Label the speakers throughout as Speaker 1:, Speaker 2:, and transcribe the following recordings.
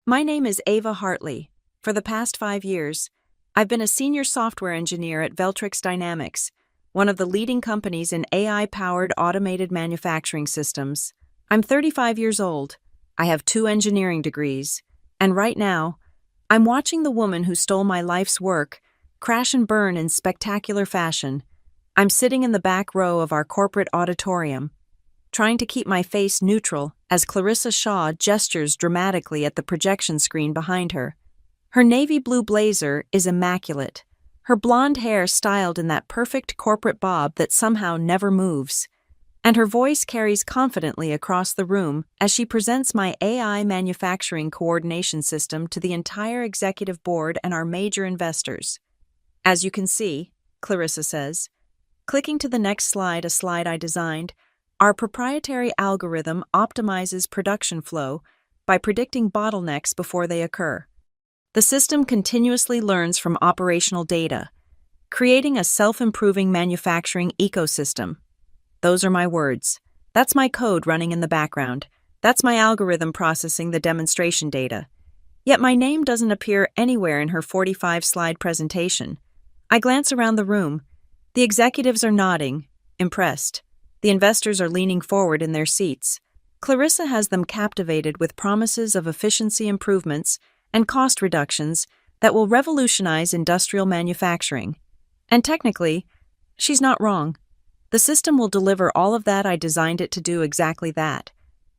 Speaker 1: My name is Ava Hartley. For the past 5 years, I've been a senior software engineer at Veltrix Dynamics, one of the leading companies in AI-powered automated manufacturing systems. I'm 35 years old. I have 2 engineering degrees, and right now, I'm watching the woman who stole my life's work crash and burn in spectacular fashion. I'm sitting in the back row of our corporate auditorium, trying to keep my face neutral as Clarissa Shaw gestures dramatically at the projection screen behind her. Her navy blue blazer is immaculate, her blonde hair styled in that perfect corporate bob that somehow never moves, and her voice carries confidently across the room as she presents my AI manufacturing coordination system to the entire executive board and our major investors. As you can see, Clarissa says, clicking to the next slide, a slide I designed, our proprietary algorithm optimizes production flow by predicting bottlenecks before they occur. The system continuously learns from operational data, creating a self-improving manufacturing ecosystem. Those are my words. That's my code running in the background. That's my algorithm processing the demonstration data. Yet my name doesn't appear anywhere in her 45-slide presentation. I glance around the room. The executives are nodding, impressed. The investors are leaning forward in their seats. Clarissa has them captivated with promises of efficiency improvements and cost reductions that will revolutionize industrial manufacturing. And technically, she's not wrong. The system will deliver all of that. I designed it to do exactly that.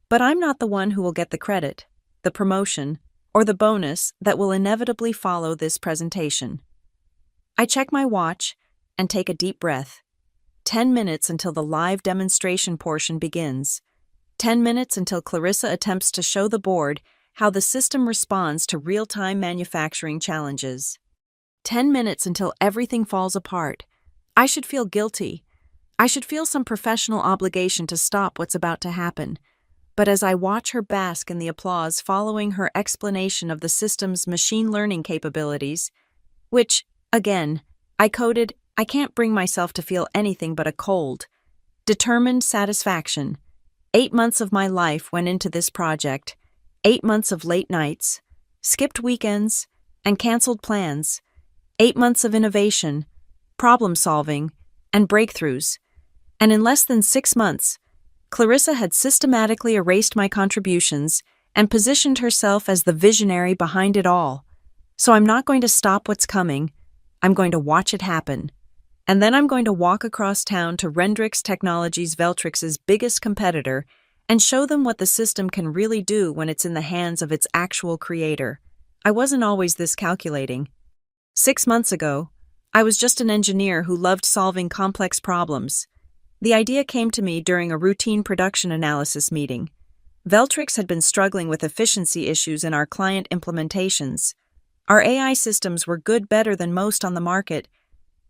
Speaker 1: But I'm not the one who will get the credit, the promotion, or the bonus that will inevitably follow this presentation. I check my watch and take a deep breath. 10 minutes until the live demonstration portion begins. 10 minutes until Clarissa attempts to show the board how the system responds to real-time manufacturing challenges. 10 minutes until everything falls apart. I should feel guilty. I should feel some professional obligation to stop what's about to happen. But as I watch her bask in the applause following her explanation of the system's machine learning capabilities, which, again, I coded, I can't bring myself to feel anything but a cold, determined satisfaction. 8 months of my life went into this project. 8 months of late nights, skipped weekends, and canceled plans. 8 months of innovation, problem solving, and breakthroughs. And in less than 6 months, Clarissa had systematically erased my contributions and positioned herself as the visionary behind it all. So I'm not going to stop what's coming. I'm going to watch it happen. And then I'm going to walk across town to Rendrix Technologies, Veltrix's biggest competitor, and show them what the system can really do when it's in the hands of its actual creator. I wasn't always this calculating. 6 months ago, I was just an engineer who loved solving complex problems. The idea came to me during a routine production analysis meeting. Veltrix had been struggling with efficiency issues in our client implementations. Our AI systems were better than most on the market,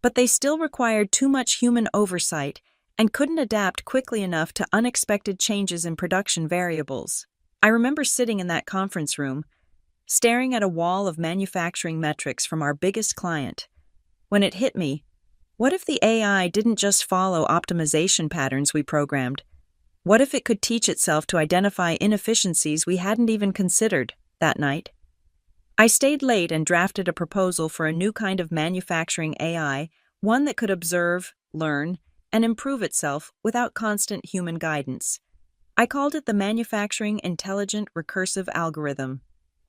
Speaker 1: but they still required too much human oversight and couldn't adapt quickly enough to unexpected changes in production variables. I remember sitting in that conference room, staring at a wall of manufacturing metrics from our biggest client. When it hit me, what if the AI didn't just follow optimization patterns we programmed? What if it could teach itself to identify inefficiencies we hadn't even considered that night? I stayed late and drafted a proposal for a new kind of manufacturing AI, one that could observe, learn, and improve itself without constant human guidance. I called it the Manufacturing Intelligent Recursive Algorithm,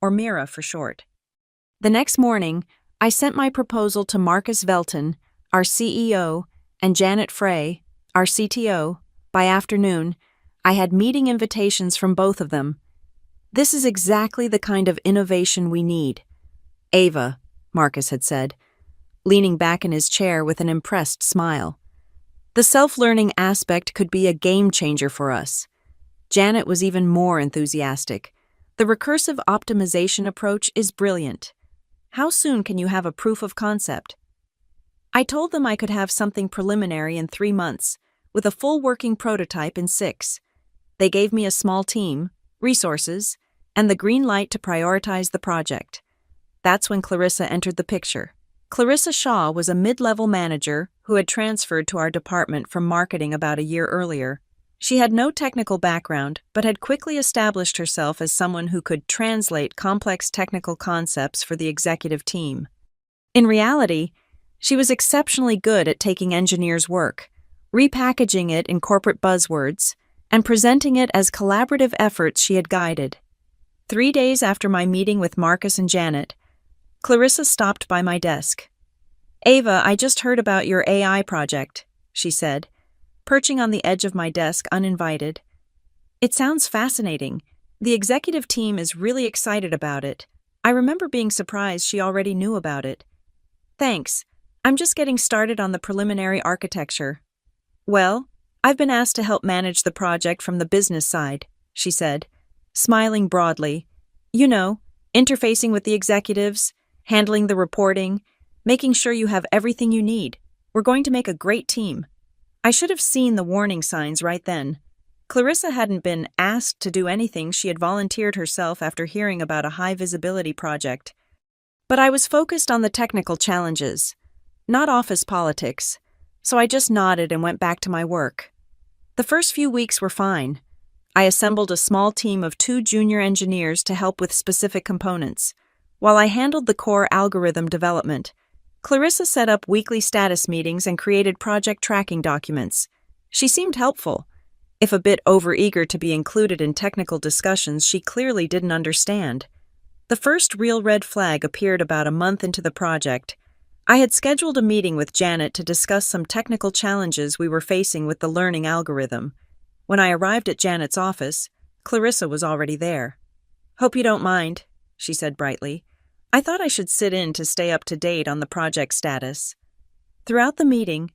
Speaker 1: or MIRA for short. The next morning, I sent my proposal to Marcus Velton, our CEO, and Janet Frey, our CTO. By afternoon, I had meeting invitations from both of them. This is exactly the kind of innovation we need. Ava, Marcus had said, leaning back in his chair with an impressed smile. The self-learning aspect could be a game changer for us. Janet was even more enthusiastic. The recursive optimization approach is brilliant. How soon can you have a proof of concept? I told them I could have something preliminary in 3 months, with a full working prototype in 6. They gave me a small team, resources, and the green light to prioritize the project. That's when Clarissa entered the picture. Clarissa Shaw was a mid-level manager who had transferred to our department from marketing about a year earlier. She had no technical background, but had quickly established herself as someone who could translate complex technical concepts for the executive team. In reality, she was exceptionally good at taking engineers' work, repackaging it in corporate buzzwords, and presenting it as collaborative efforts she had guided. 3 days after my meeting with Marcus and Janet, Clarissa stopped by my desk. "Ava, I just heard about your AI project," she said, perching on the edge of my desk uninvited. "It sounds fascinating. The executive team is really excited about it. I remember being surprised she already knew about it." "Thanks. I'm just getting started on the preliminary architecture." "Well, I've been asked to help manage the project from the business side," she said, smiling broadly. "You know, interfacing with the executives, handling the reporting, making sure you have everything you need. We're going to make a great team." I should have seen the warning signs right then. Clarissa hadn't been asked to do anything she had volunteered herself after hearing about a high-visibility project. But I was focused on the technical challenges, not office politics, so I just nodded and went back to my work. The first few weeks were fine. I assembled a small team of 2 junior engineers to help with specific components. While I handled the core algorithm development, Clarissa set up weekly status meetings and created project tracking documents. She seemed helpful. If a bit overeager to be included in technical discussions she clearly didn't understand. The first real red flag appeared about a month into the project. I had scheduled a meeting with Janet to discuss some technical challenges we were facing with the learning algorithm. When I arrived at Janet's office, Clarissa was already there. "Hope you don't mind," she said brightly. I thought I should sit in to stay up to date on the project status. Throughout the meeting,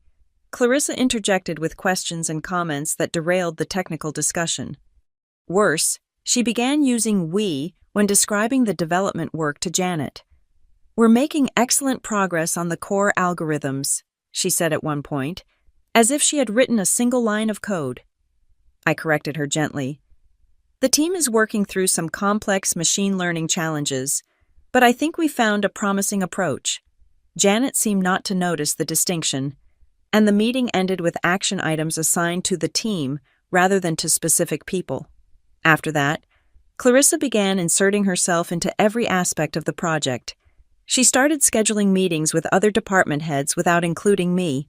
Speaker 1: Clarissa interjected with questions and comments that derailed the technical discussion. Worse, she began using "we" when describing the development work to Janet. "We're making excellent progress on the core algorithms," she said at one point, as if she had written a single line of code. I corrected her gently. "The team is working through some complex machine learning challenges, but I think we found a promising approach." Janet seemed not to notice the distinction, and the meeting ended with action items assigned to the team rather than to specific people. After that, Clarissa began inserting herself into every aspect of the project. She started scheduling meetings with other department heads without including me.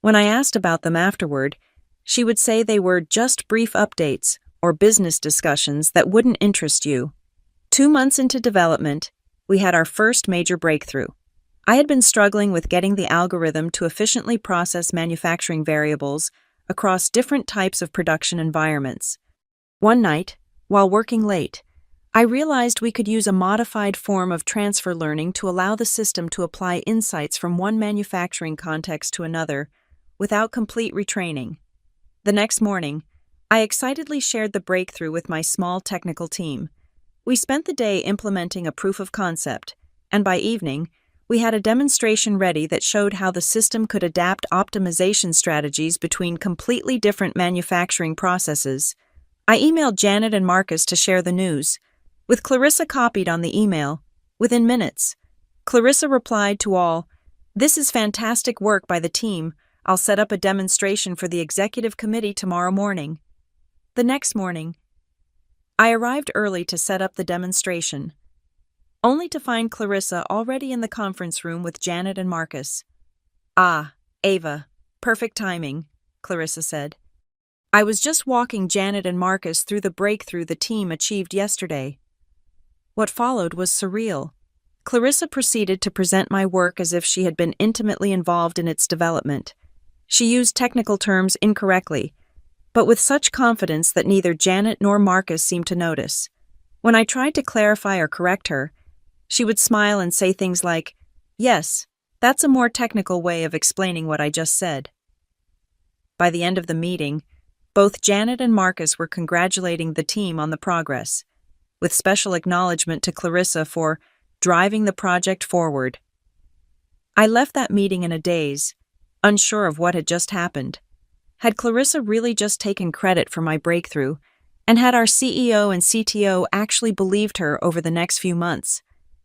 Speaker 1: When I asked about them afterward, she would say they were just brief updates or business discussions that wouldn't interest you. 2 months into development, we had our first major breakthrough. I had been struggling with getting the algorithm to efficiently process manufacturing variables across different types of production environments. One night, while working late, I realized we could use a modified form of transfer learning to allow the system to apply insights from one manufacturing context to another without complete retraining. The next morning, I excitedly shared the breakthrough with my small technical team. We spent the day implementing a proof of concept, and by evening, we had a demonstration ready that showed how the system could adapt optimization strategies between completely different manufacturing processes. I emailed Janet and Marcus to share the news, with Clarissa copied on the email. Within minutes, Clarissa replied to all, "This is fantastic work by the team. I'll set up a demonstration for the executive committee tomorrow morning." The next morning, I arrived early to set up the demonstration, only to find Clarissa already in the conference room with Janet and Marcus. "Ah, Ava, perfect timing," Clarissa said. "I was just walking Janet and Marcus through the breakthrough the team achieved yesterday." What followed was surreal. Clarissa proceeded to present my work as if she had been intimately involved in its development. She used technical terms incorrectly, but with such confidence that neither Janet nor Marcus seemed to notice. When I tried to clarify or correct her, she would smile and say things like, "Yes, that's a more technical way of explaining what I just said." By the end of the meeting, both Janet and Marcus were congratulating the team on the progress, with special acknowledgement to Clarissa for driving the project forward. I left that meeting in a daze, unsure of what had just happened. Had Clarissa really just taken credit for my breakthrough, and had our CEO and CTO actually believed her over the next few months?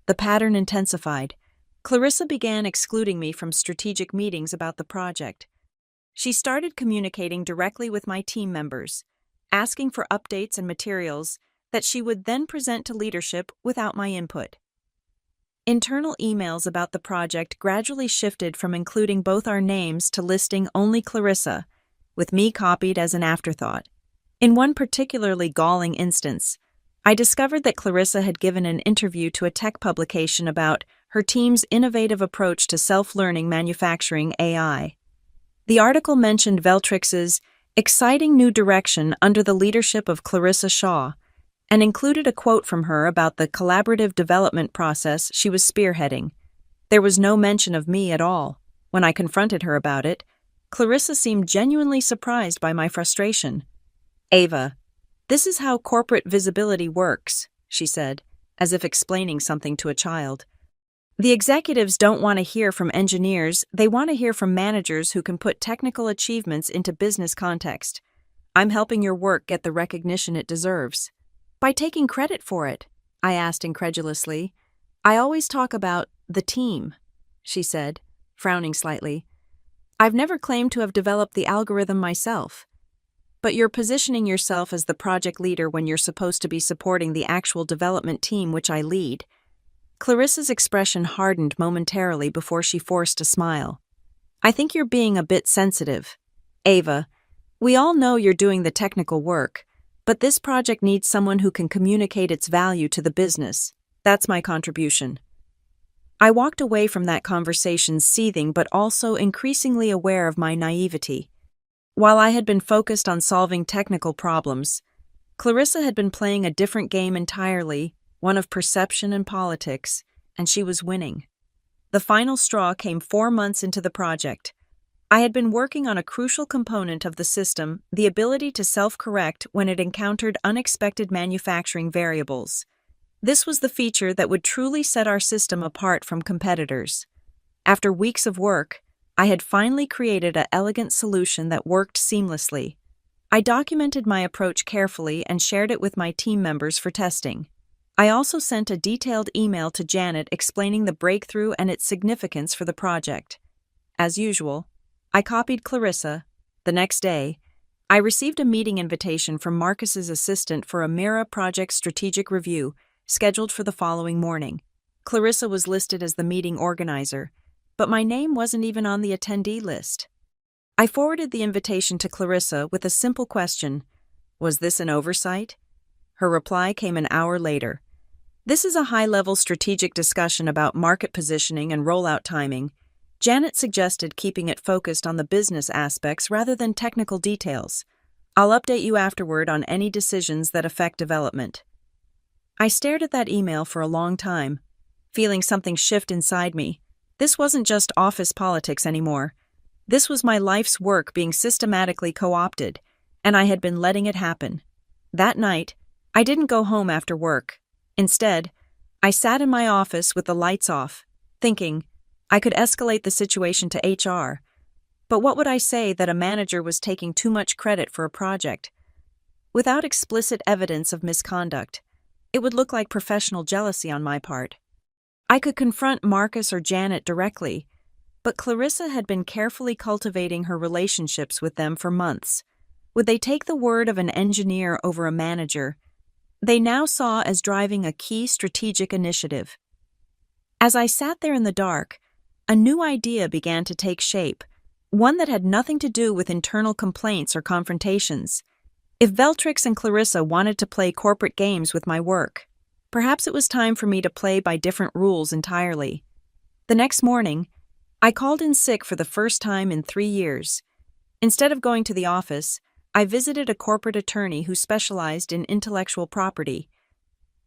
Speaker 1: The pattern intensified. Clarissa began excluding me from strategic meetings about the project. She started communicating directly with my team members, asking for updates and materials that she would then present to leadership without my input. Internal emails about the project gradually shifted from including both our names to listing only Clarissa, with me copied as an afterthought. In one particularly galling instance, I discovered that Clarissa had given an interview to a tech publication about her team's innovative approach to self-learning manufacturing AI. The article mentioned Veltrix's exciting new direction under the leadership of Clarissa Shaw, and included a quote from her about the collaborative development process she was spearheading. There was no mention of me at all. When I confronted her about it, Clarissa seemed genuinely surprised by my frustration. "Ava, this is how corporate visibility works," she said, as if explaining something to a child. "The executives don't want to hear from engineers, they want to hear from managers who can put technical achievements into business context. I'm helping your work get the recognition it deserves." "By taking credit for it?" I asked incredulously. "I always talk about the team," she said, frowning slightly. "I've never claimed to have developed the algorithm myself. But you're positioning yourself as the project leader when you're supposed to be supporting the actual development team which I lead." Clarissa's expression hardened momentarily before she forced a smile. "I think you're being a bit sensitive. Ava, we all know you're doing the technical work, but this project needs someone who can communicate its value to the business. That's my contribution." I walked away from that conversation seething but also increasingly aware of my naivety. While I had been focused on solving technical problems, Clarissa had been playing a different game entirely, one of perception and politics, and she was winning. The final straw came 4 months into the project. I had been working on a crucial component of the system, the ability to self-correct when it encountered unexpected manufacturing variables. This was the feature that would truly set our system apart from competitors. After weeks of work, I had finally created an elegant solution that worked seamlessly. I documented my approach carefully and shared it with my team members for testing. I also sent a detailed email to Janet explaining the breakthrough and its significance for the project. As usual, I copied Clarissa. The next day, I received a meeting invitation from Marcus's assistant for a Mira project strategic review scheduled for the following morning. Clarissa was listed as the meeting organizer, but my name wasn't even on the attendee list. I forwarded the invitation to Clarissa with a simple question: was this an oversight? Her reply came an hour later. "This is a high-level strategic discussion about market positioning and rollout timing. Janet suggested keeping it focused on the business aspects rather than technical details. I'll update you afterward on any decisions that affect development." I stared at that email for a long time, feeling something shift inside me. This wasn't just office politics anymore. This was my life's work being systematically co-opted, and I had been letting it happen. That night, I didn't go home after work. Instead, I sat in my office with the lights off, thinking I could escalate the situation to HR. But what would I say that a manager was taking too much credit for a project? Without explicit evidence of misconduct, it would look like professional jealousy on my part. I could confront Marcus or Janet directly, but Clarissa had been carefully cultivating her relationships with them for months. Would they take the word of an engineer over a manager they now saw as driving a key strategic initiative? As I sat there in the dark, a new idea began to take shape, one that had nothing to do with internal complaints or confrontations. If Veltrix and Clarissa wanted to play corporate games with my work, perhaps it was time for me to play by different rules entirely. The next morning, I called in sick for the first time in 3 years. Instead of going to the office, I visited a corporate attorney who specialized in intellectual property.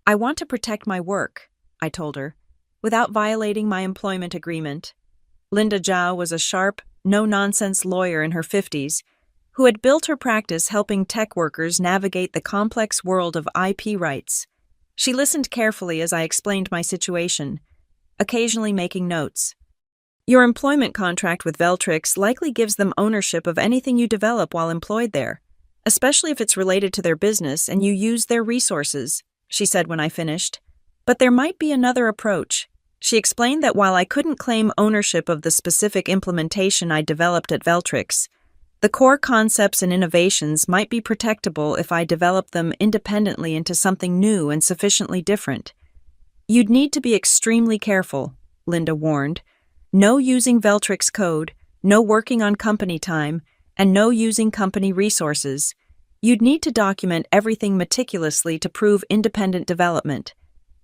Speaker 1: "I want to protect my work," I told her, "without violating my employment agreement." Linda Zhao was a sharp, no-nonsense lawyer in her 50s who had built her practice helping tech workers navigate the complex world of IP rights. She listened carefully as I explained my situation, occasionally making notes. "Your employment contract with Veltrix likely gives them ownership of anything you develop while employed there, especially if it's related to their business and you use their resources," she said when I finished. "But there might be another approach." She explained that while I couldn't claim ownership of the specific implementation I developed at Veltrix, The core concepts and innovations might be protectable if I develop them independently into something new and sufficiently different. You'd need to be extremely careful, Linda warned. No using Veltrix code, no working on company time, and no using company resources. You'd need to document everything meticulously to prove independent development.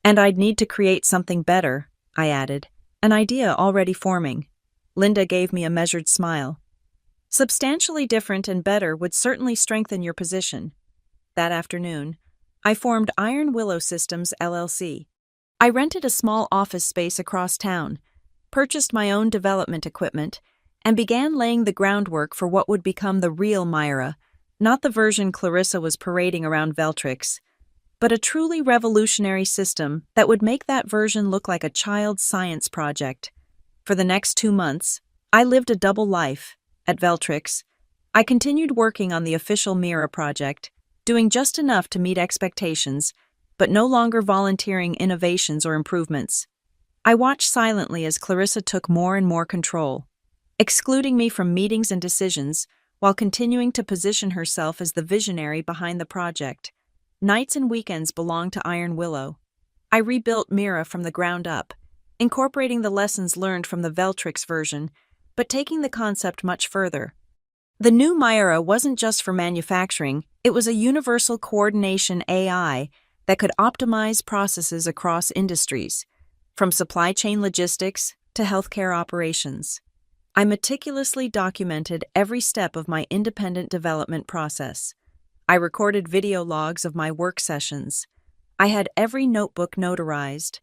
Speaker 1: And I'd need to create something better, I added, an idea already forming. Linda gave me a measured smile. Substantially different and better would certainly strengthen your position. That afternoon, I formed Iron Willow Systems, LLC. I rented a small office space across town, purchased my own development equipment, and began laying the groundwork for what would become the real Myra, not the version Clarissa was parading around Veltrix, but a truly revolutionary system that would make that version look like a child's science project. For the next 2 months, I lived a double life. At Veltrix, I continued working on the official Myra project, doing just enough to meet expectations, but no longer volunteering innovations or improvements. I watched silently as Clarissa took more and more control, excluding me from meetings and decisions while continuing to position herself as the visionary behind the project. Nights and weekends belonged to Iron Willow. I rebuilt Myra from the ground up, incorporating the lessons learned from the Veltrix version, but taking the concept much further. The new Myra wasn't just for manufacturing, it was a universal coordination AI that could optimize processes across industries, from supply chain logistics to healthcare operations. I meticulously documented every step of my independent development process. I recorded video logs of my work sessions. I had every notebook notarized.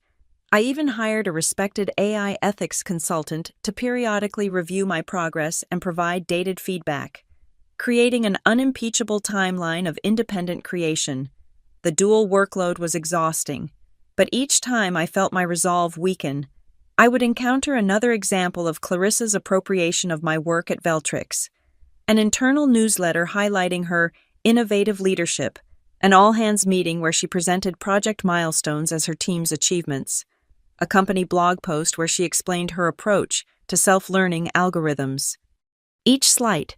Speaker 1: I even hired a respected AI ethics consultant to periodically review my progress and provide dated feedback, creating an unimpeachable timeline of independent creation. The dual workload was exhausting, but each time I felt my resolve weaken, I would encounter another example of Clarissa's appropriation of my work at Veltrix, an internal newsletter highlighting her innovative leadership, an all-hands meeting where she presented project milestones as her team's achievements, a company blog post where she explained her approach to self-learning algorithms. Each slight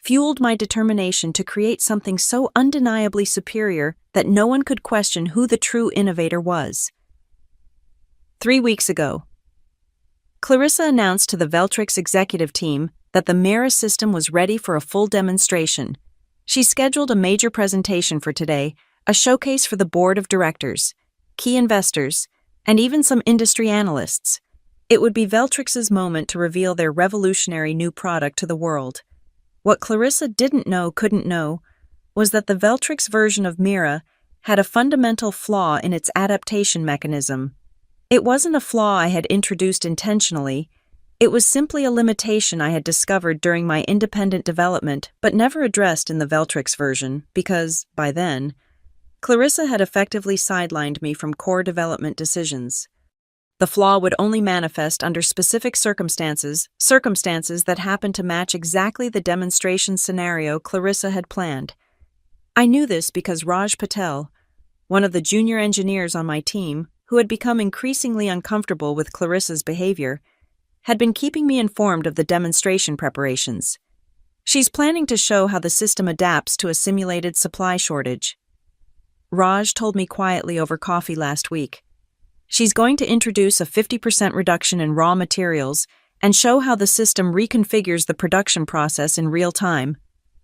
Speaker 1: fueled my determination to create something so undeniably superior that no one could question who the true innovator was. 3 weeks ago, Clarissa announced to the Veltrix executive team that the Myra system was ready for a full demonstration. She scheduled a major presentation for today, a showcase for the board of directors, key investors, and even some industry analysts. It would be Veltrix's moment to reveal their revolutionary new product to the world. What Clarissa couldn't know, was that the Veltrix version of Myra had a fundamental flaw in its adaptation mechanism. It wasn't a flaw I had introduced intentionally. It was simply a limitation I had discovered during my independent development but never addressed in the Veltrix version because, by then, Clarissa had effectively sidelined me from core development decisions. The flaw would only manifest under specific circumstances that happened to match exactly the demonstration scenario Clarissa had planned. I knew this because Raj Patel, one of the junior engineers on my team, who had become increasingly uncomfortable with Clarissa's behavior, had been keeping me informed of the demonstration preparations. She's planning to show how the system adapts to a simulated supply shortage. Raj told me quietly over coffee last week. She's going to introduce a 50% reduction in raw materials and show how the system reconfigures the production process in real time.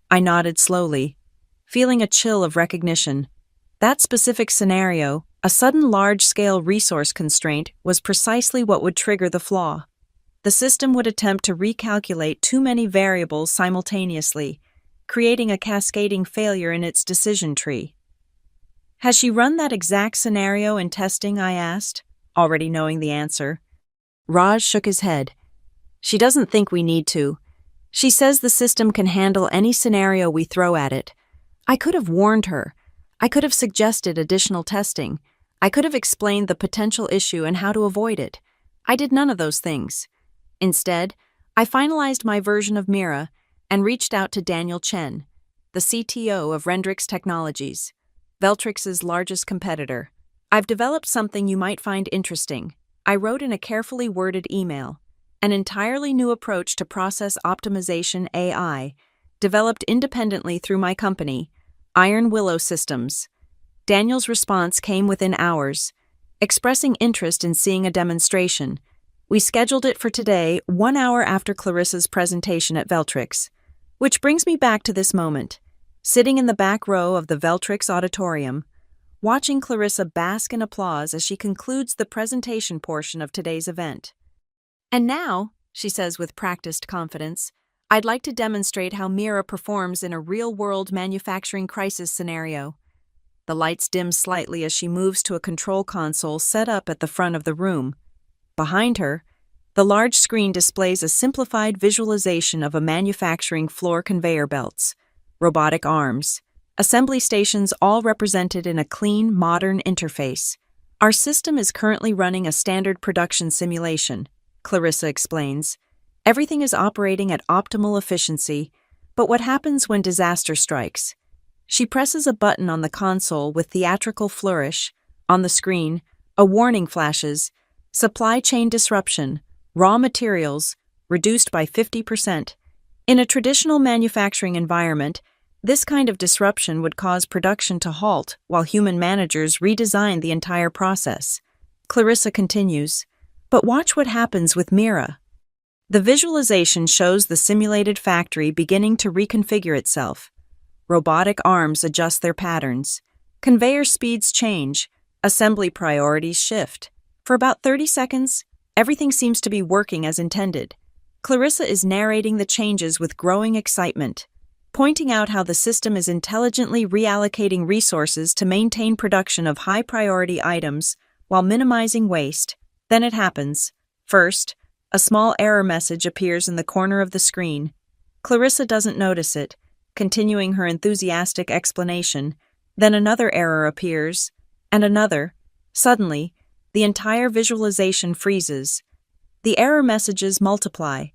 Speaker 1: I nodded slowly, feeling a chill of recognition. That specific scenario, a sudden large-scale resource constraint, was precisely what would trigger the flaw. The system would attempt to recalculate too many variables simultaneously, creating a cascading failure in its decision tree. Has she run that exact scenario in testing? I asked, already knowing the answer. Raj shook his head. She doesn't think we need to. She says the system can handle any scenario we throw at it. I could have warned her. I could have suggested additional testing. I could have explained the potential issue and how to avoid it. I did none of those things. Instead, I finalized my version of Myra and reached out to Daniel Chen, the CTO of Rendrix Technologies, Veltrix's largest competitor. I've developed something you might find interesting. I wrote in a carefully worded email, an entirely new approach to process optimization AI developed independently through my company, Iron Willow Systems. Daniel's response came within hours, expressing interest in seeing a demonstration. We scheduled it for today, 1 hour after Clarissa's presentation at Veltrix. Which brings me back to this moment, sitting in the back row of the Veltrix auditorium, watching Clarissa bask in applause as she concludes the presentation portion of today's event. And now, she says with practiced confidence, I'd like to demonstrate how Mira performs in a real-world manufacturing crisis scenario. The lights dim slightly as she moves to a control console set up at the front of the room. Behind her, the large screen displays a simplified visualization of a manufacturing floor conveyor belts, robotic arms, assembly stations all represented in a clean, modern interface. Our system is currently running a standard production simulation, Clarissa explains. Everything is operating at optimal efficiency, but what happens when disaster strikes? She presses a button on the console with theatrical flourish. On the screen, a warning flashes, supply chain disruption, raw materials, reduced by 50%. In a traditional manufacturing environment, this kind of disruption would cause production to halt while human managers redesign the entire process. Clarissa continues, but watch what happens with Mira. The visualization shows the simulated factory beginning to reconfigure itself. Robotic arms adjust their patterns. Conveyor speeds change. Assembly priorities shift. For about 30 seconds, everything seems to be working as intended. Clarissa is narrating the changes with growing excitement, pointing out how the system is intelligently reallocating resources to maintain production of high-priority items while minimizing waste. Then it happens. First, a small error message appears in the corner of the screen. Clarissa doesn't notice it, continuing her enthusiastic explanation. Then another error appears, and another. Suddenly, the entire visualization freezes. The error messages multiply,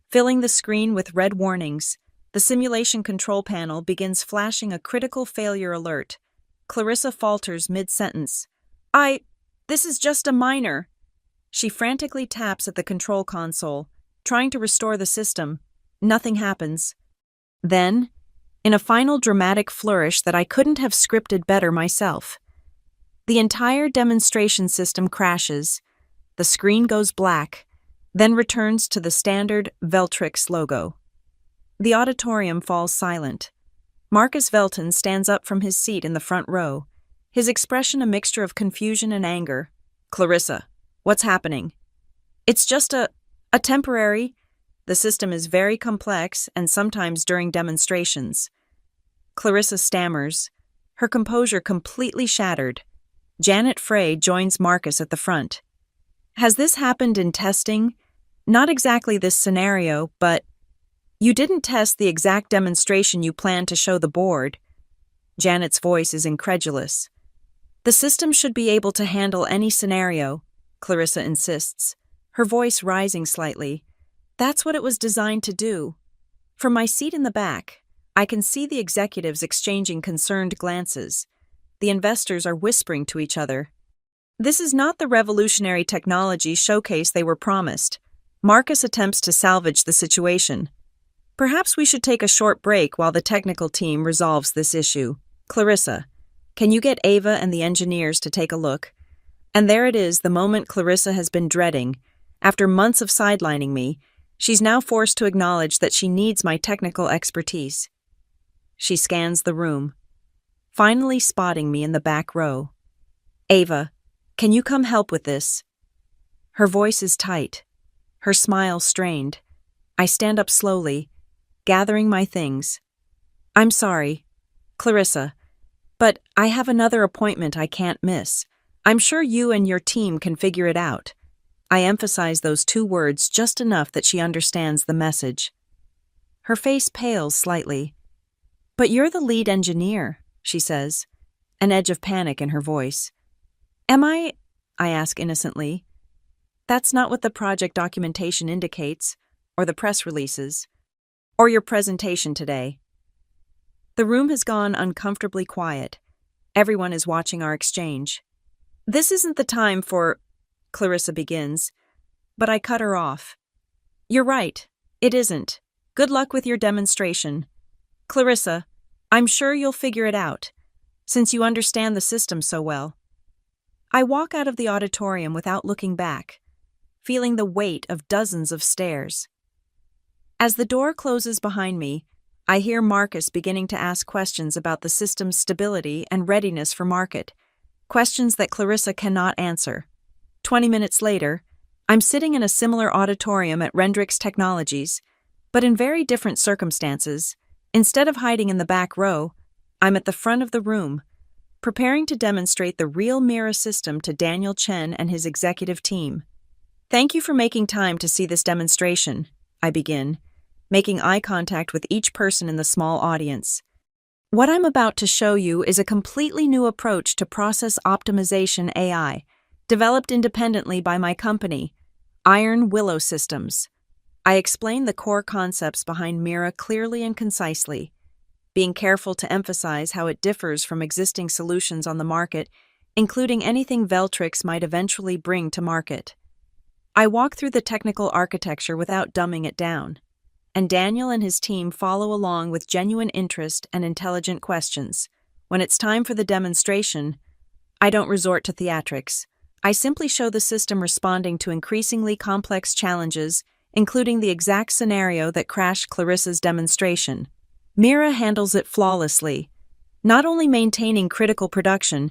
Speaker 1: filling the screen with red warnings. The simulation control panel begins flashing a critical failure alert. Clarissa falters mid-sentence. This is just a minor. She frantically taps at the control console, trying to restore the system. Nothing happens. Then, in a final dramatic flourish that I couldn't have scripted better myself, the entire demonstration system crashes. The screen goes black, then returns to the standard Veltrix logo. The auditorium falls silent. Marcus Velton stands up from his seat in the front row, his expression a mixture of confusion and anger. Clarissa, what's happening? It's just a temporary. The system is very complex and sometimes during demonstrations. Clarissa stammers, her composure completely shattered. Janet Frey joins Marcus at the front. Has this happened in testing? Not exactly this scenario, but you didn't test the exact demonstration you planned to show the board. Janet's voice is incredulous. The system should be able to handle any scenario, Clarissa insists, her voice rising slightly. That's what it was designed to do. From my seat in the back, I can see the executives exchanging concerned glances. The investors are whispering to each other. This is not the revolutionary technology showcase they were promised. Marcus attempts to salvage the situation. Perhaps we should take a short break while the technical team resolves this issue. Clarissa, can you get Ava and the engineers to take a look? And there it is, the moment Clarissa has been dreading. After months of sidelining me, she's now forced to acknowledge that she needs my technical expertise. She scans the room, finally spotting me in the back row. Ava, can you come help with this? Her voice is tight, her smile strained. I stand up slowly, gathering my things. I'm sorry, Clarissa, but I have another appointment I can't miss. I'm sure you and your team can figure it out. I emphasize those two words just enough that she understands the message. Her face pales slightly. But you're the lead engineer, she says, an edge of panic in her voice. Am I ask innocently. That's not what the project documentation indicates, or the press releases, or your presentation today. The room has gone uncomfortably quiet. Everyone is watching our exchange. This isn't the time for, Clarissa begins, but I cut her off. You're right, it isn't. Good luck with your demonstration. Clarissa, I'm sure you'll figure it out, since you understand the system so well. I walk out of the auditorium without looking back, feeling the weight of dozens of stares. As the door closes behind me, I hear Marcus beginning to ask questions about the system's stability and readiness for market, questions that Clarissa cannot answer. 20 minutes later, I'm sitting in a similar auditorium at Rendrix Technologies, but in very different circumstances. Instead of hiding in the back row, I'm at the front of the room, preparing to demonstrate the real Mira system to Daniel Chen and his executive team. Thank you for making time to see this demonstration, I begin, making eye contact with each person in the small audience. What I'm about to show you is a completely new approach to process optimization AI, developed independently by my company, Iron Willow Systems. I explain the core concepts behind Mira clearly and concisely, being careful to emphasize how it differs from existing solutions on the market, including anything Veltrix might eventually bring to market. I walk through the technical architecture without dumbing it down, and Daniel and his team follow along with genuine interest and intelligent questions. When it's time for the demonstration, I don't resort to theatrics. I simply show the system responding to increasingly complex challenges, including the exact scenario that crashed Clarissa's demonstration. Mira handles it flawlessly, not only maintaining critical production,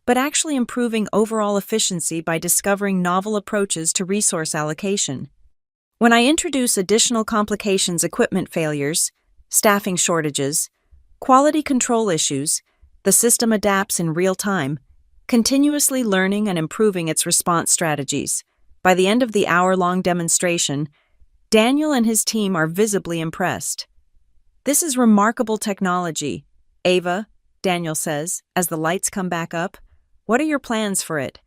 Speaker 1: but actually improving overall efficiency by discovering novel approaches to resource allocation. When I introduce additional complications, equipment failures, staffing shortages, quality control issues, the system adapts in real time, continuously learning and improving its response strategies. By the end of the hour-long demonstration, Daniel and his team are visibly impressed. This is remarkable technology, Ava, Daniel says, as the lights come back up. What are your plans for it?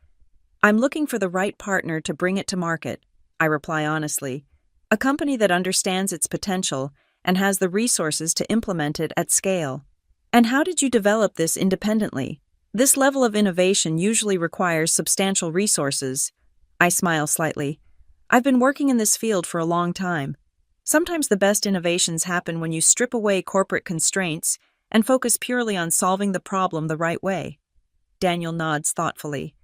Speaker 1: I'm looking for the right partner to bring it to market, I reply honestly. A company that understands its potential and has the resources to implement it at scale. And how did you develop this independently? This level of innovation usually requires substantial resources. I smile slightly. I've been working in this field for a long time. Sometimes the best innovations happen when you strip away corporate constraints and focus purely on solving the problem the right way. Daniel nods thoughtfully.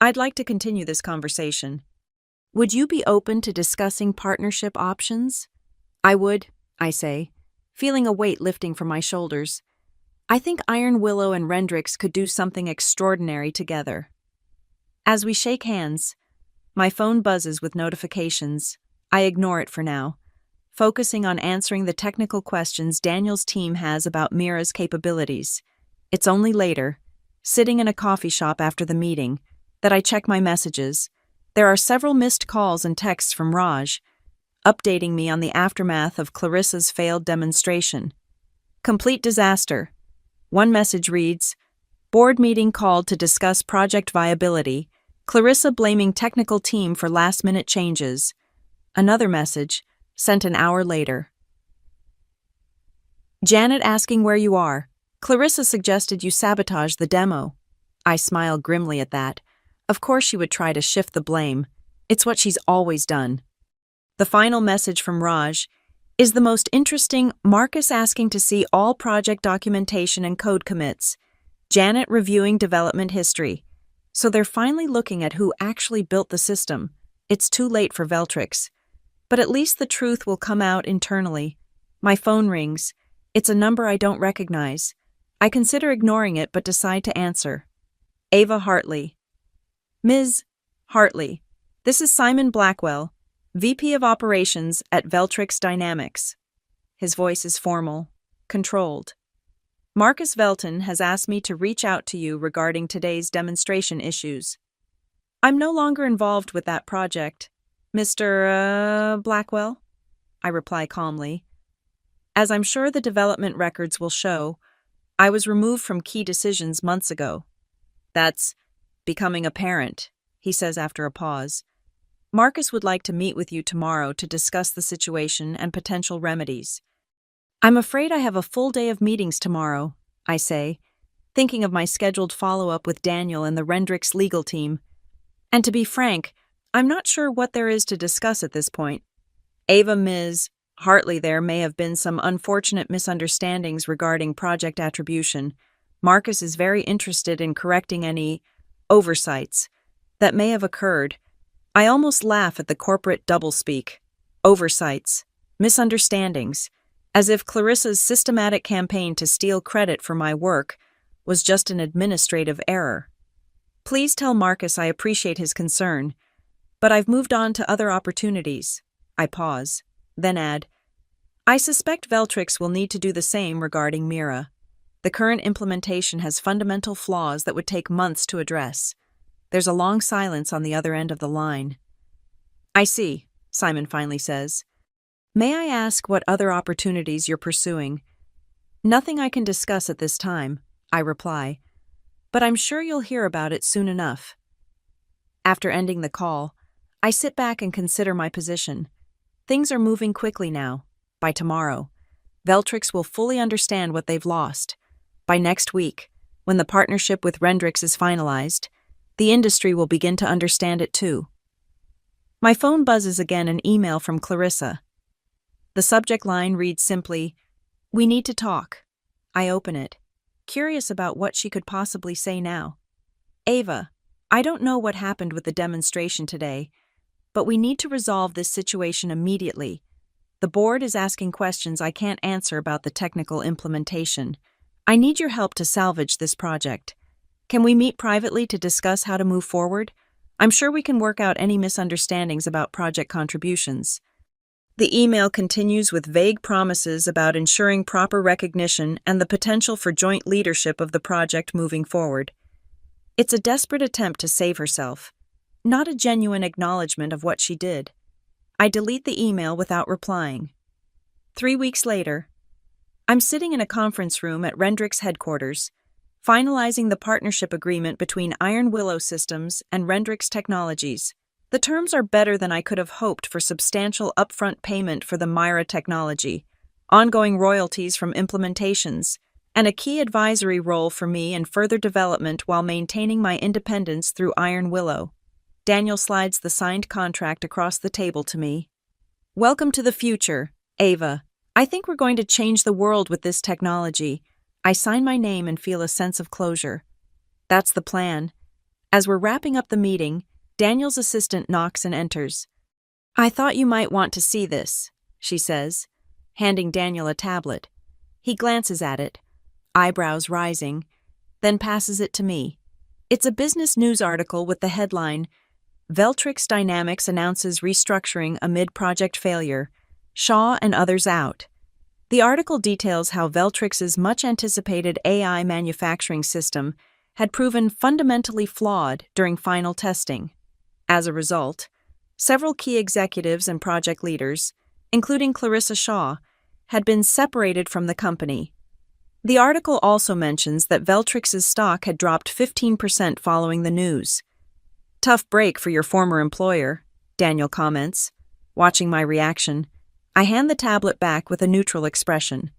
Speaker 1: I'd like to continue this conversation. Would you be open to discussing partnership options? I would, I say, feeling a weight lifting from my shoulders. I think Iron Willow and Rendrix could do something extraordinary together. As we shake hands, my phone buzzes with notifications. I ignore it for now, focusing on answering the technical questions Daniel's team has about Mira's capabilities. It's only later, sitting in a coffee shop after the meeting, that I check my messages. There are several missed calls and texts from Raj, updating me on the aftermath of Clarissa's failed demonstration. Complete disaster. One message reads, "Board meeting called to discuss project viability. Clarissa blaming technical team for last-minute changes." Another message, sent an hour later. "Janet asking where you are. Clarissa suggested you sabotage the demo." I smile grimly at that. Of course she would try to shift the blame. It's what she's always done. The final message from Raj is the most interesting. Marcus asking to see all project documentation and code commits. Janet reviewing development history. So they're finally looking at who actually built the system. It's too late for Veltrix. But at least the truth will come out internally. My phone rings. It's a number I don't recognize. I consider ignoring it but decide to answer. Ava Hartley. "Ms. Hartley, this is Simon Blackwell, VP of Operations at Veltrix Dynamics." His voice is formal, controlled. "Marcus Velton has asked me to reach out to you regarding today's demonstration issues." "I'm no longer involved with that project, Mr. Blackwell," I reply calmly. "As I'm sure the development records will show, I was removed from key decisions months ago." "That's becoming apparent," he says after a pause. "Marcus would like to meet with you tomorrow to discuss the situation and potential remedies." "I'm afraid I have a full day of meetings tomorrow," I say, thinking of my scheduled follow-up with Daniel and the Rendrix legal team. And to be frank, I'm not sure what there is to discuss at this point. "Ava, Ms. Hartley, there may have been some unfortunate misunderstandings regarding project attribution. Marcus is very interested in correcting any oversights that may have occurred. I almost laugh at the corporate doublespeak. Oversights, misunderstandings, as if Clarissa's systematic campaign to steal credit for my work was just an administrative error. Please tell Marcus I appreciate his concern, but I've moved on to other opportunities. I pause, then add, I suspect Veltrix will need to do the same regarding Mira. The current implementation has fundamental flaws that would take months to address. There's a long silence on the other end of the line. I see, Simon finally says. May I ask what other opportunities you're pursuing? Nothing I can discuss at this time, I reply, but I'm sure you'll hear about it soon enough. After ending the call, I sit back and consider my position. Things are moving quickly now. By tomorrow, Veltrix will fully understand what they've lost. By next week, when the partnership with Rendrix is finalized, the industry will begin to understand it too. My phone buzzes again, an email from Clarissa. The subject line reads simply, "We need to talk." I open it, curious about what she could possibly say now. "Ava, I don't know what happened with the demonstration today, but we need to resolve this situation immediately. The board is asking questions I can't answer about the technical implementation. I need your help to salvage this project. Can we meet privately to discuss how to move forward? I'm sure we can work out any misunderstandings about project contributions." The email continues with vague promises about ensuring proper recognition and the potential for joint leadership of the project moving forward. It's a desperate attempt to save herself, not a genuine acknowledgement of what she did. I delete the email without replying. 3 weeks later, I'm sitting in a conference room at Rendrix headquarters, finalizing the partnership agreement between Iron Willow Systems and Rendrix Technologies. The terms are better than I could have hoped for substantial upfront payment for the Myra technology, ongoing royalties from implementations, and a key advisory role for me in further development while maintaining my independence through Iron Willow. Daniel slides the signed contract across the table to me. "Welcome to the future, Ava. I think we're going to change the world with this technology." I sign my name and feel a sense of closure. That's the plan. As we're wrapping up the meeting, Daniel's assistant knocks and enters. "I thought you might want to see this," she says, handing Daniel a tablet. He glances at it, eyebrows rising, then passes it to me. It's a business news article with the headline, "Veltrix Dynamics announces restructuring amid project failure. Shaw and others out." The article details how Veltrix's much-anticipated AI manufacturing system had proven fundamentally flawed during final testing. As a result, several key executives and project leaders, including Clarissa Shaw, had been separated from the company. The article also mentions that Veltrix's stock had dropped 15% following the news. "Tough break for your former employer," Daniel comments. Watching my reaction, I hand the tablet back with a neutral expression.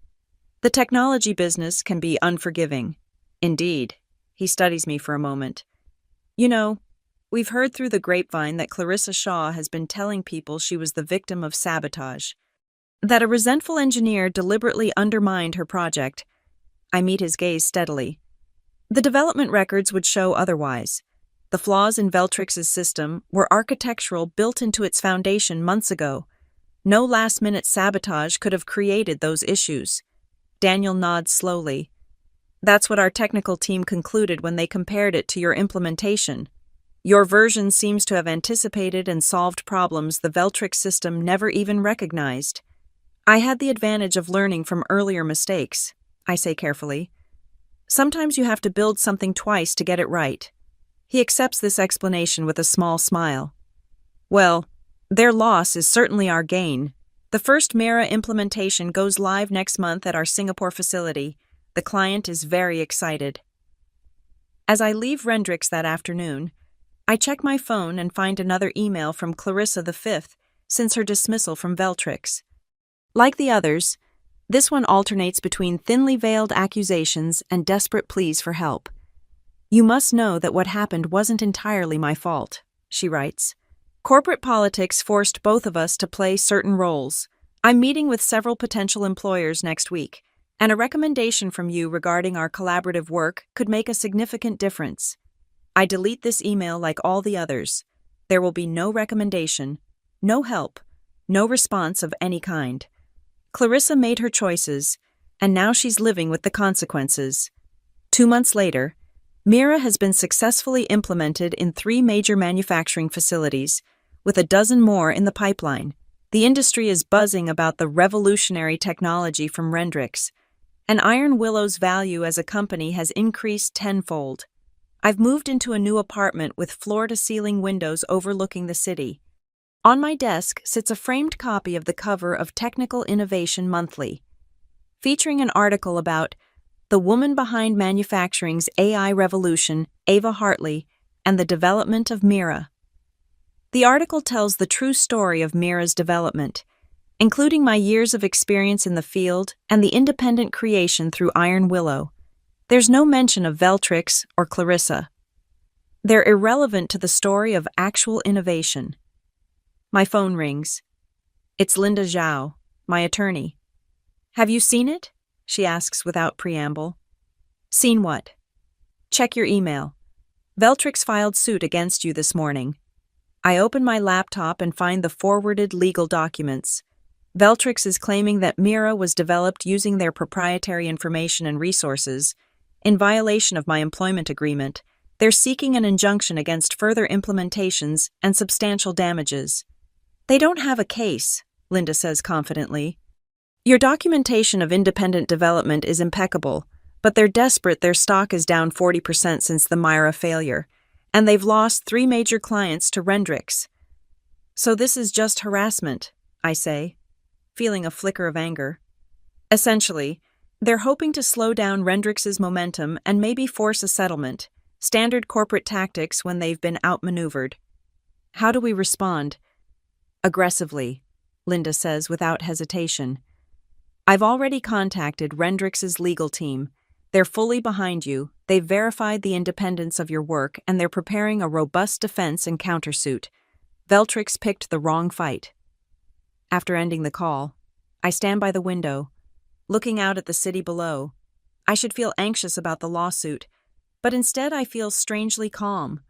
Speaker 1: The technology business can be unforgiving. Indeed. He studies me for a moment. "You know, we've heard through the grapevine that Clarissa Shaw has been telling people she was the victim of sabotage, that a resentful engineer deliberately undermined her project." I meet his gaze steadily. "The development records would show otherwise. The flaws in Veltrix's system were architectural, built into its foundation months ago. No last-minute sabotage could have created those issues." Daniel nods slowly. "That's what our technical team concluded when they compared it to your implementation. Your version seems to have anticipated and solved problems the Veltrix system never even recognized. I had the advantage of learning from earlier mistakes," I say carefully. "Sometimes you have to build something twice to get it right." He accepts this explanation with a small smile. "Well, their loss is certainly our gain. The first Mira implementation goes live next month at our Singapore facility. The client is very excited." As I leave Rendrix that afternoon, I check my phone and find another email from Clarissa V since her dismissal from Veltrix. Like the others, this one alternates between thinly veiled accusations and desperate pleas for help. "You must know that what happened wasn't entirely my fault," she writes. "Corporate politics forced both of us to play certain roles. I'm meeting with several potential employers next week, and a recommendation from you regarding our collaborative work could make a significant difference. I delete this email like all the others. There will be no recommendation, no help, no response of any kind. Clarissa made her choices, and now she's living with the consequences. 2 months later, Mira has been successfully implemented in 3 major manufacturing facilities, with a dozen more in the pipeline. The industry is buzzing about the revolutionary technology from Rendrix, and Iron Willow's value as a company has increased tenfold. I've moved into a new apartment with floor-to-ceiling windows overlooking the city. On my desk sits a framed copy of the cover of Technical Innovation Monthly, featuring an article about the woman behind manufacturing's AI revolution, Ava Hartley, and the development of Mira. The article tells the true story of Mira's development, including my years of experience in the field and the independent creation through Iron Willow. There's no mention of Veltrix or Clarissa. They're irrelevant to the story of actual innovation. My phone rings. It's Linda Zhao, my attorney. "Have you seen it?" she asks without preamble. "Seen what?" "Check your email. Veltrix filed suit against you this morning." I open my laptop and find the forwarded legal documents. Veltrix is claiming that Mira was developed using their proprietary information and resources. In violation of my employment agreement, they're seeking an injunction against further implementations and substantial damages. "They don't have a case," Linda says confidently. "Your documentation of independent development is impeccable, but they're desperate. Their stock is down 40% since the Mira failure, and they've lost 3 major clients to Rendrix. So this is just harassment," I say, feeling a flicker of anger. Essentially, they're hoping to slow down Rendrix's momentum and maybe force a settlement, standard corporate tactics when they've been outmaneuvered. How do we respond? Aggressively, Linda says without hesitation. "I've already contacted Rendrix's legal team. They're fully behind you, they've verified the independence of your work, and they're preparing a robust defense and countersuit. Veltrix picked the wrong fight." After ending the call, I stand by the window, looking out at the city below. I should feel anxious about the lawsuit, but instead I feel strangely calm.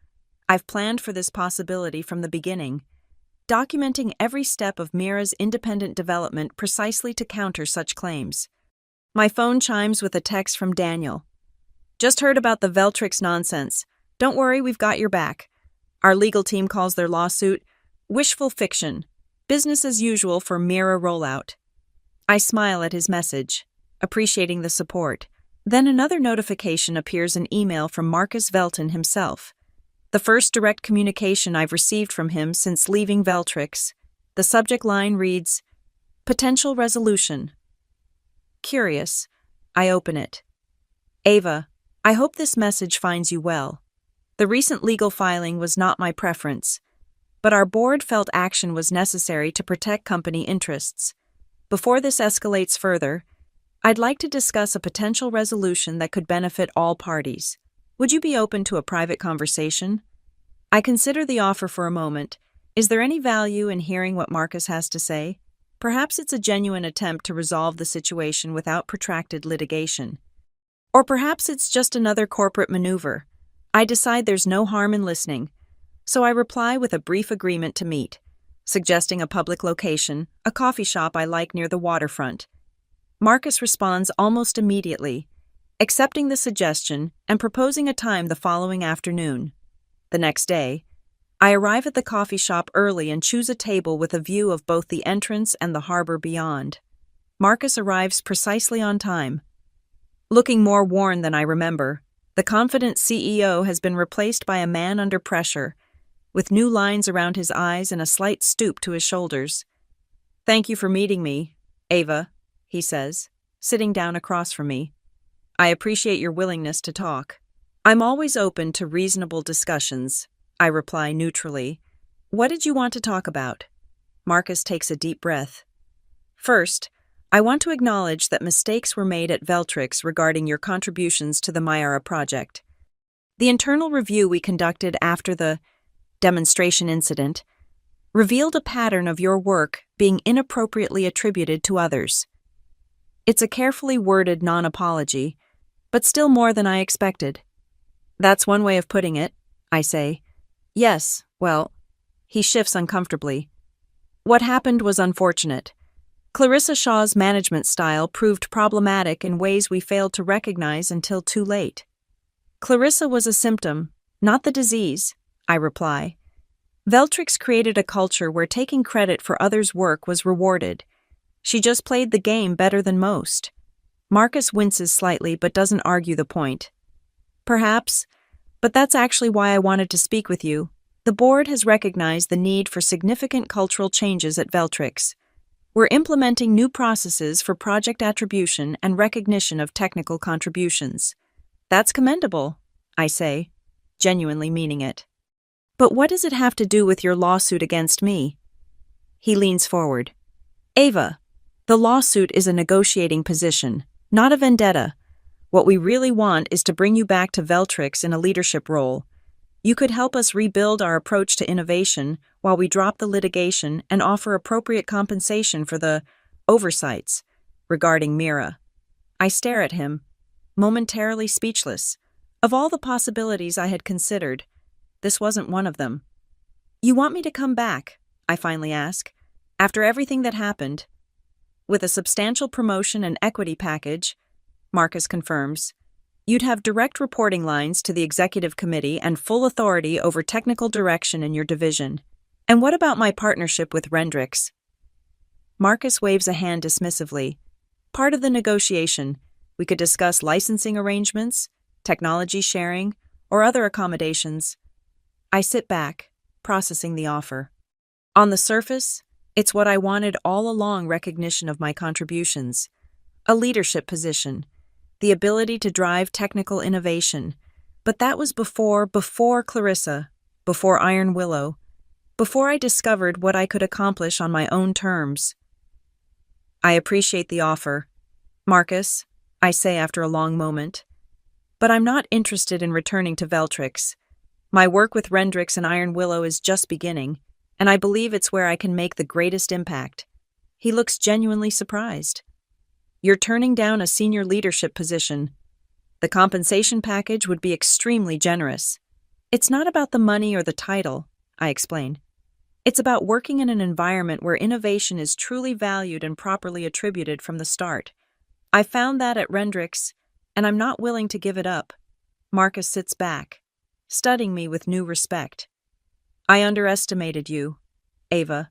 Speaker 1: I've planned for this possibility from the beginning, documenting every step of Mira's independent development precisely to counter such claims. My phone chimes with a text from Daniel. "Just heard about the Veltrix nonsense. Don't worry, we've got your back. Our legal team calls their lawsuit wishful fiction, business as usual for Mira rollout." I smile at his message, appreciating the support. Then another notification appears in email from Marcus Velton himself. The first direct communication I've received from him since leaving Veltrix. The subject line reads, "Potential resolution." Curious, I open it. "Ava, I hope this message finds you well. The recent legal filing was not my preference, but our board felt action was necessary to protect company interests. Before this escalates further, I'd like to discuss a potential resolution that could benefit all parties. Would you be open to a private conversation?" I consider the offer for a moment. Is there any value in hearing what Marcus has to say? Perhaps it's a genuine attempt to resolve the situation without protracted litigation. Or perhaps it's just another corporate maneuver. I decide there's no harm in listening, so I reply with a brief agreement to meet, suggesting a public location, a coffee shop I like near the waterfront. Marcus responds almost immediately, accepting the suggestion and proposing a time the following afternoon. The next day, I arrive at the coffee shop early and choose a table with a view of both the entrance and the harbor beyond. Marcus arrives precisely on time. Looking more worn than I remember, the confident CEO has been replaced by a man under pressure, with new lines around his eyes and a slight stoop to his shoulders. "Thank you for meeting me, Ava," he says, sitting down across from me. "I appreciate your willingness to talk." "I'm always open to reasonable discussions," I reply neutrally. "What did you want to talk about?" Marcus takes a deep breath. "First, I want to acknowledge that mistakes were made at Veltrix regarding your contributions to the Myara project. The internal review we conducted after the demonstration incident revealed a pattern of your work being inappropriately attributed to others. It's a carefully worded non-apology, but still more than I expected. That's one way of putting it, I say. Yes, well, he shifts uncomfortably. What happened was unfortunate. Clarissa Shaw's management style proved problematic in ways we failed to recognize until too late. Clarissa was a symptom, not the disease, I reply. Veltrix created a culture where taking credit for others' work was rewarded. She just played the game better than most. Marcus winces slightly but doesn't argue the point. Perhaps, but that's actually why I wanted to speak with you. The board has recognized the need for significant cultural changes at Veltrix. We're implementing new processes for project attribution and recognition of technical contributions. That's commendable, I say, genuinely meaning it. But what does it have to do with your lawsuit against me? He leans forward. Ava, the lawsuit is a negotiating position, not a vendetta. What we really want is to bring you back to Veltrix in a leadership role. You could help us rebuild our approach to innovation while we drop the litigation and offer appropriate compensation for the oversights regarding Mira. I stare at him, momentarily speechless. Of all the possibilities I had considered, this wasn't one of them. You want me to come back, I finally ask, after everything that happened? With a substantial promotion and equity package, Marcus confirms. You'd have direct reporting lines to the executive committee and full authority over technical direction in your division. And what about my partnership with Rendrix? Marcus waves a hand dismissively. Part of the negotiation, we could discuss licensing arrangements, technology sharing, or other accommodations. I sit back, processing the offer. On the surface, it's what I wanted all along: recognition of my contributions. A leadership position, the ability to drive technical innovation. But that was before Clarissa, before Iron Willow, before I discovered what I could accomplish on my own terms. I appreciate the offer, Marcus, I say after a long moment. But I'm not interested in returning to Veltrix. My work with Rendrix and Iron Willow is just beginning, and I believe it's where I can make the greatest impact. He looks genuinely surprised. You're turning down a senior leadership position. The compensation package would be extremely generous. It's not about the money or the title, I explain. It's about working in an environment where innovation is truly valued and properly attributed from the start. I found that at Rendrix, and I'm not willing to give it up. Marcus sits back, studying me with new respect. I underestimated you, Ava.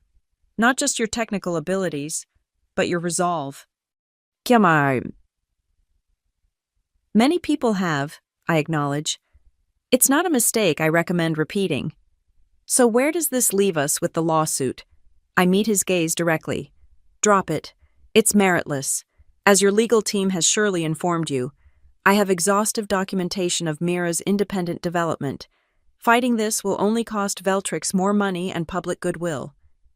Speaker 1: Not just your technical abilities, but your resolve. Many people have, I acknowledge. It's not a mistake I recommend repeating. So where does this leave us with the lawsuit? I meet his gaze directly. Drop it. It's meritless. As your legal team has surely informed you, I have exhaustive documentation of Mira's independent development. Fighting this will only cost Veltrix more money and public goodwill.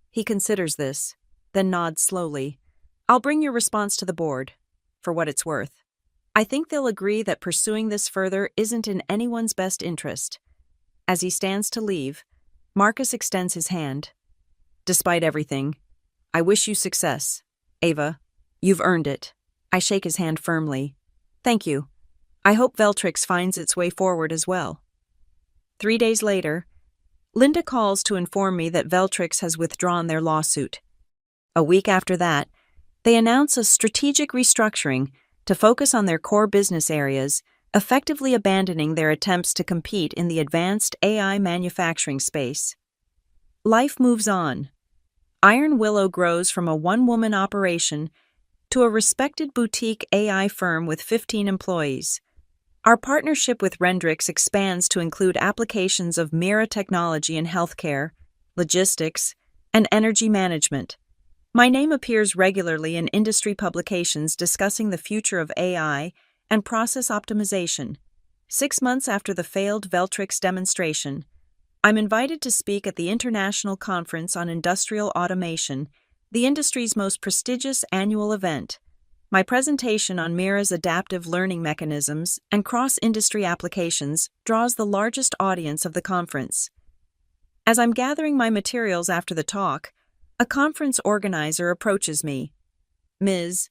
Speaker 1: He considers this, then nods slowly. I'll bring your response to the board, for what it's worth. I think they'll agree that pursuing this further isn't in anyone's best interest. As he stands to leave, Marcus extends his hand. Despite everything, I wish you success, Ava. You've earned it. I shake his hand firmly. Thank you. I hope Veltrix finds its way forward as well. 3 days later, Linda calls to inform me that Veltrix has withdrawn their lawsuit. A week after that, they announce a strategic restructuring to focus on their core business areas, effectively abandoning their attempts to compete in the advanced AI manufacturing space. Life moves on. Iron Willow grows from a one-woman operation to a respected boutique AI firm with 15 employees. Our partnership with Rendrix expands to include applications of Mira technology in healthcare, logistics, and energy management. My name appears regularly in industry publications discussing the future of AI and process optimization. 6 months after the failed Veltrix demonstration, I'm invited to speak at the International Conference on Industrial Automation, the industry's most prestigious annual event. My presentation on Mira's adaptive learning mechanisms and cross-industry applications draws the largest audience of the conference. As I'm gathering my materials after the talk, A conference organizer approaches me. Ms.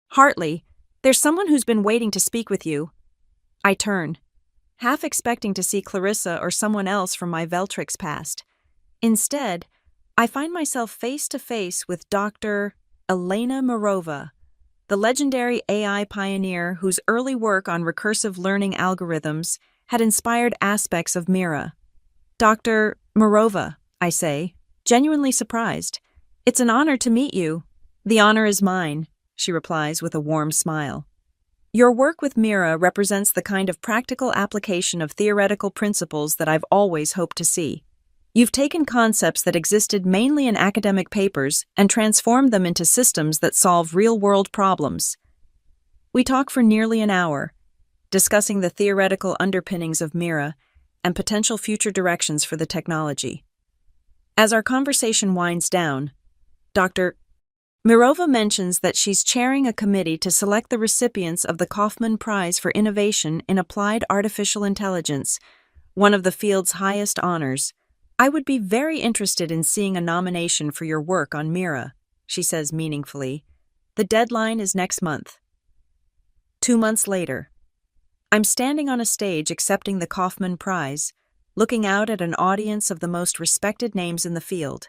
Speaker 1: Hartley, there's someone who's been waiting to speak with you. I turn, half expecting to see Clarissa or someone else from my Veltrix past. Instead, I find myself face to face with Dr. Elena Mirova, the legendary AI pioneer whose early work on recursive learning algorithms had inspired aspects of Mira. Dr. Mirova, I say, genuinely surprised. It's an honor to meet you. The honor is mine, she replies with a warm smile. Your work with Mira represents the kind of practical application of theoretical principles that I've always hoped to see. You've taken concepts that existed mainly in academic papers and transformed them into systems that solve real-world problems. We talk for nearly an hour, discussing the theoretical underpinnings of Mira and potential future directions for the technology. As our conversation winds down, Dr. Mirova mentions that she's chairing a committee to select the recipients of the Kaufman Prize for Innovation in Applied Artificial Intelligence, one of the field's highest honors. I would be very interested in seeing a nomination for your work on Mira, she says meaningfully. The deadline is next month. 2 months later, I'm standing on a stage accepting the Kaufman Prize, looking out at an audience of the most respected names in the field.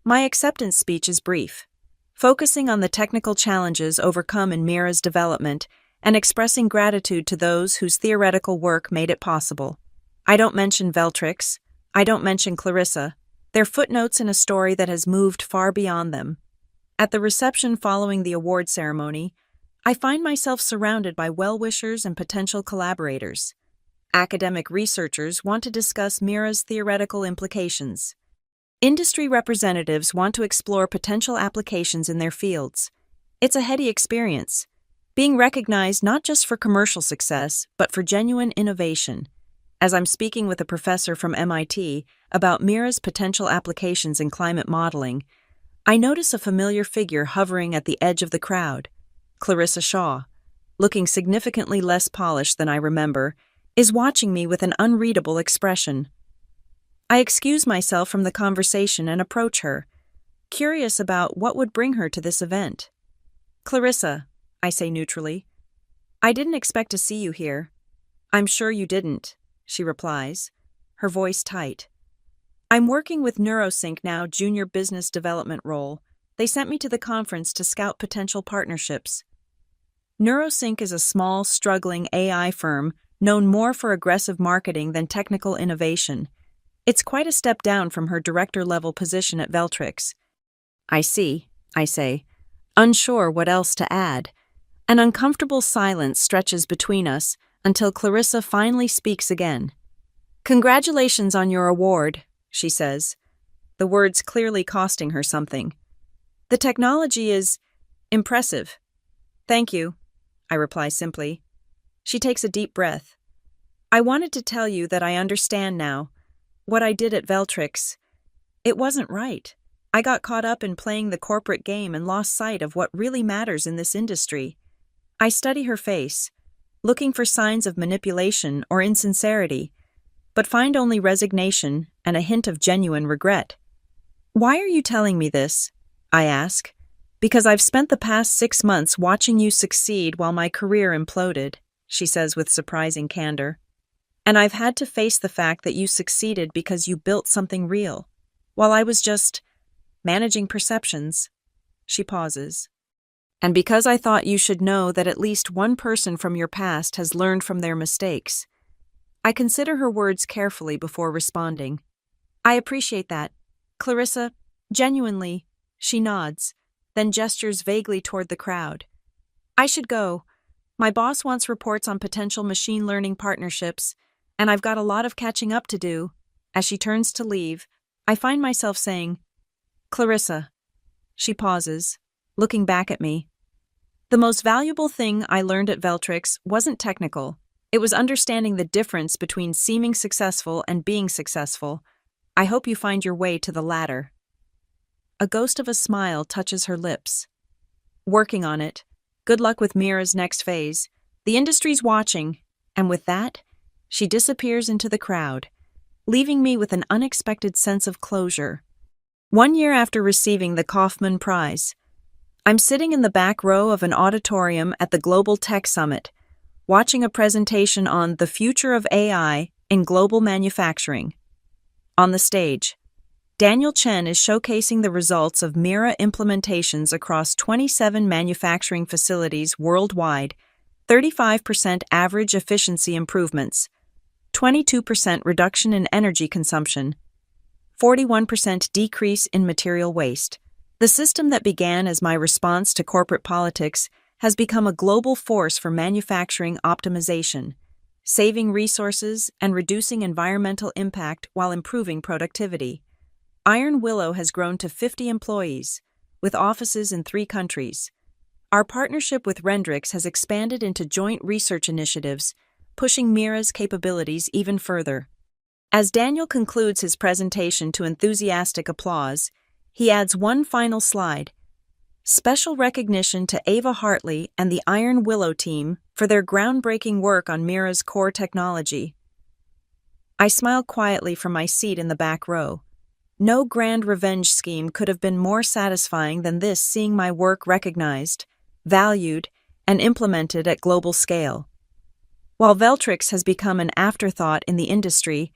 Speaker 1: My acceptance speech is brief, focusing on the technical challenges overcome in Mira's development and expressing gratitude to those whose theoretical work made it possible. I don't mention Veltrix. I don't mention Clarissa. They're footnotes in a story that has moved far beyond them. At the reception following the award ceremony, I find myself surrounded by well-wishers and potential collaborators. Academic researchers want to discuss Mira's theoretical implications. Industry representatives want to explore potential applications in their fields. It's a heady experience, being recognized not just for commercial success, but for genuine innovation. As I'm speaking with a professor from MIT about Mira's potential applications in climate modeling, I notice a familiar figure hovering at the edge of the crowd. Clarissa Shaw, looking significantly less polished than I remember, is watching me with an unreadable expression. I excuse myself from the conversation and approach her, curious about what would bring her to this event. Clarissa, I say neutrally, I didn't expect to see you here. I'm sure you didn't, she replies, her voice tight. I'm working with NeuroSync now, junior business development role. They sent me to the conference to scout potential partnerships. NeuroSync is a small, struggling AI firm known more for aggressive marketing than technical innovation. It's quite a step down from her director-level position at Veltrix. I see, I say, unsure what else to add. An uncomfortable silence stretches between us until Clarissa finally speaks again. Congratulations on your award, she says, the words clearly costing her something. The technology is impressive. Thank you, I reply simply. She takes a deep breath. I wanted to tell you that I understand now. What I did at Veltrix, it wasn't right. I got caught up in playing the corporate game and lost sight of what really matters in this industry. I study her face, looking for signs of manipulation or insincerity, but find only resignation and a hint of genuine regret. Why are you telling me this? I ask. Because I've spent the past 6 months watching you succeed while my career imploded, she says with surprising candor. And I've had to face the fact that you succeeded because you built something real, while I was just managing perceptions. She pauses. And because I thought you should know that at least one person from your past has learned from their mistakes. I consider her words carefully before responding. I appreciate that. Clarissa, genuinely, she nods, then gestures vaguely toward the crowd. I should go. My boss wants reports on potential machine learning partnerships, and I've got a lot of catching up to do. As she turns to leave, I find myself saying, Clarissa. She pauses, looking back at me. The most valuable thing I learned at Veltrix wasn't technical. It was understanding the difference between seeming successful and being successful. I hope you find your way to the latter. A ghost of a smile touches her lips. Working on it. Good luck with Mira's next phase. The industry's watching, and with that, she disappears into the crowd, leaving me with an unexpected sense of closure. 1 year after receiving the Kaufman Prize, I'm sitting in the back row of an auditorium at the Global Tech Summit, watching a presentation on the future of AI in global manufacturing. On the stage, Daniel Chen is showcasing the results of Mira implementations across 27 manufacturing facilities worldwide, 35% average efficiency improvements, 22% reduction in energy consumption, 41% decrease in material waste. The system that began as my response to corporate politics has become a global force for manufacturing optimization, saving resources and reducing environmental impact while improving productivity. Iron Willow has grown to 50 employees, with offices in 3 countries. Our partnership with Rendrix has expanded into joint research initiatives, pushing Mira's capabilities even further. As Daniel concludes his presentation to enthusiastic applause, he adds one final slide: special recognition to Ava Hartley and the Iron Willow team for their groundbreaking work on Mira's core technology. I smile quietly from my seat in the back row. No grand revenge scheme could have been more satisfying than this, seeing my work recognized, valued, and implemented at global scale. While Veltrix has become an afterthought in the industry,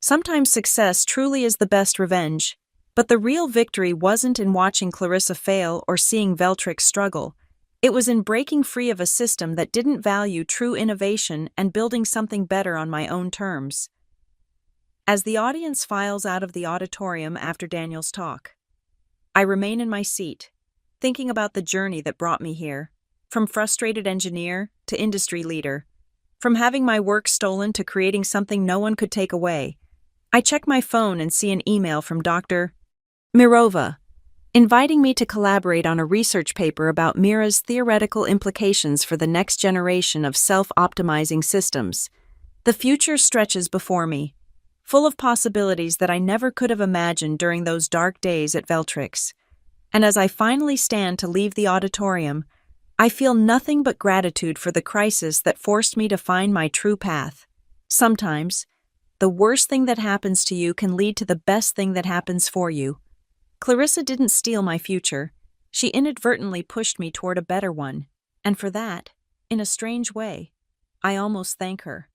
Speaker 1: sometimes success truly is the best revenge. But the real victory wasn't in watching Clarissa fail or seeing Veltrix struggle. It was in breaking free of a system that didn't value true innovation and building something better on my own terms. As the audience files out of the auditorium after Daniel's talk, I remain in my seat, thinking about the journey that brought me here, from frustrated engineer to industry leader, from having my work stolen to creating something no one could take away. I check my phone and see an email from Dr. Mirova, inviting me to collaborate on a research paper about Mira's theoretical implications for the next generation of self-optimizing systems. The future stretches before me, full of possibilities that I never could have imagined during those dark days at Veltrix. And as I finally stand to leave the auditorium, I feel nothing but gratitude for the crisis that forced me to find my true path. Sometimes, the worst thing that happens to you can lead to the best thing that happens for you. Clarissa didn't steal my future. She inadvertently pushed me toward a better one, and for that, in a strange way, I almost thank her.